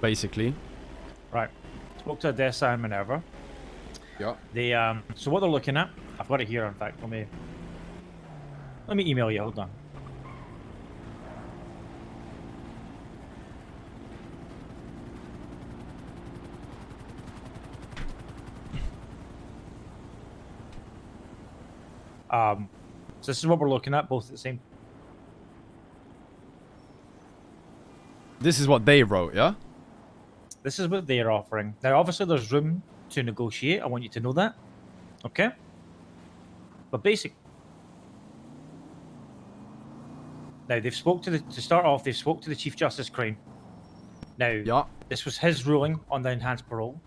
Basically. Right. Spoke to Odessa and Minerva. Yeah. They so what they're looking at, I've got it here. In fact, let me email you. Hold on. So this is what we're looking at, both at the same. This is what they wrote, yeah? This is what they're offering. Now, obviously, there's room to negotiate. I want you to know that. Okay? But basic. Now, they've spoke to the... To start off, they've spoke to the Chief Justice Crane. Now, Yeah. this was his ruling on the enhanced parole.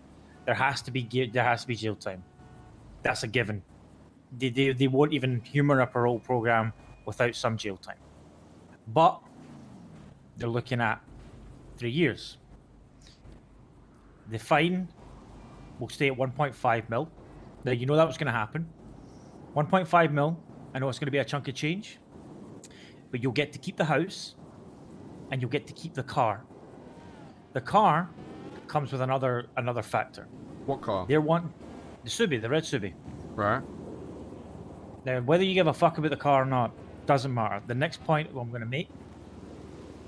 There has to be jail time. That's a given. They won't even humor a parole program without some jail time. But they're looking at 3 years. The fine will stay at 1.5 mil. Now, you know that was going to happen. 1.5 mil, I know it's going to be a chunk of change. But you'll get to keep the house, and you'll get to keep the car. The car comes with another factor. What car? They're wanting the Subi, the red Subi. Right. Now, whether you give a fuck about the car or not, doesn't matter. The next point I'm going to make.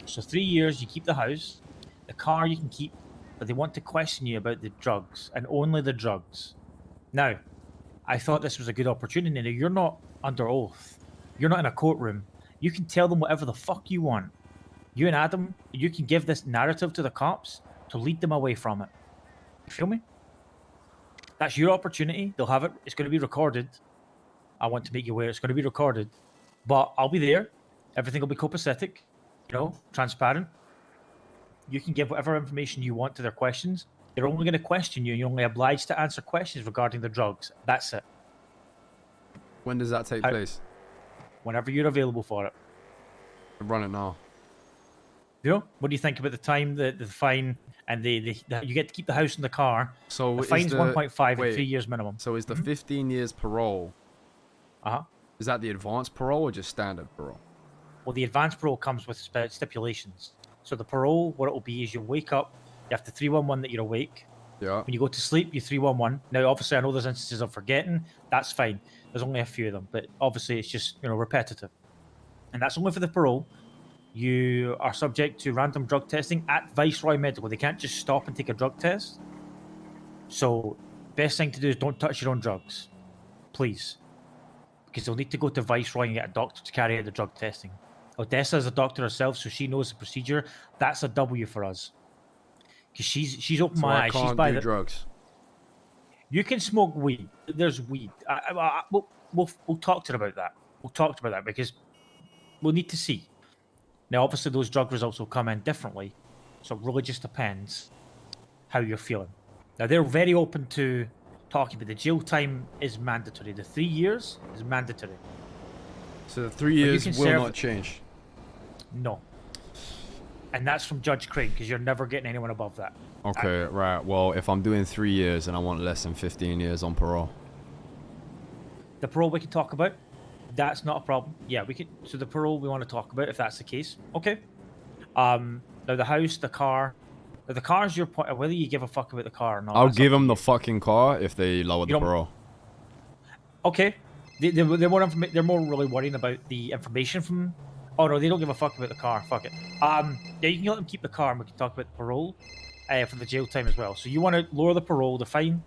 So 3 years, you keep the house. The car you can keep, but they want to question you about the drugs, and only the drugs. Now, I thought this was a good opportunity. Now, you're not under oath. You're not in a courtroom. You can tell them whatever the fuck you want. You and Adam, you can give this narrative to the cops to lead them away from it. You feel me? That's your opportunity. They'll have it. It's going to be recorded. I want to make you aware it's going to be recorded. But I'll be there. Everything will be copacetic. You know, transparent. You can give whatever information you want to their questions. They're only going to question you, and you're only obliged to answer questions regarding the drugs. That's it. When does that take place? Whenever you're available for it. Run it now. You know, what do you think about the time, the fine, and you get to keep the house and the car? So the fine's 1.5 and 3 years minimum. So is the 15 years parole? Is that the advanced parole or just standard parole? Well, the advanced parole comes with stipulations. So the parole, what it will be is you wake up, you have to 311 that you're awake. Yeah. When you go to sleep, you 311. Now, obviously, I know there's instances of forgetting. That's fine. There's only a few of them, but obviously, it's just repetitive. And that's only for the parole. You are subject to random drug testing at Viceroy Medical. They can't just stop and take a drug test. So, best thing to do is don't touch your own drugs, please, because they'll need to go to Viceroy and get a doctor to carry out the drug testing. Odessa is a doctor herself, so she knows the procedure. That's a W for us. Because she's opened my eyes. She's by the drugs. You can smoke weed. There's weed. We'll talk to her about that. We'll talk to her about that because we'll need to see. Now, obviously, those drug results will come in differently, so it really just depends how you're feeling. Now, they're very open to talking, but the jail time is mandatory. The 3 years is mandatory. So the 3 years will not change? No. And that's from Judge Crane, because you're never getting anyone above that. Okay, right. Well, if I'm doing 3 years and I want less than 15 years on parole. The parole we can talk about. That's not a problem. Yeah, we could. So the parole we want to talk about, if that's the case. Okay. Now the house, the car. Now the car's your point. Whether you give a fuck about the car or not. I'll give them the fucking car if they lower the parole. Okay. They're more really worrying about the information from. Oh no, they don't give a fuck about the car. Fuck it. Yeah, you can let them keep the car, and we can talk about the parole for the jail time as well. So you want to lower the parole, the fine.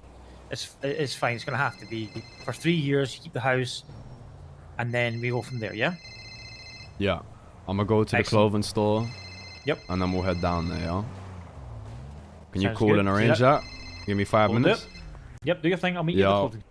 It's fine. It's going to have to be for 3 years. You keep the house, and then we go from there. Yeah. Yeah, I'm gonna go to the clothing store. Yep. And then we'll head down there. Yeah. Can you Sounds call good. and arrange that? Give me 5 minutes. Yep. Do your thing. I'll meet you at the clothing.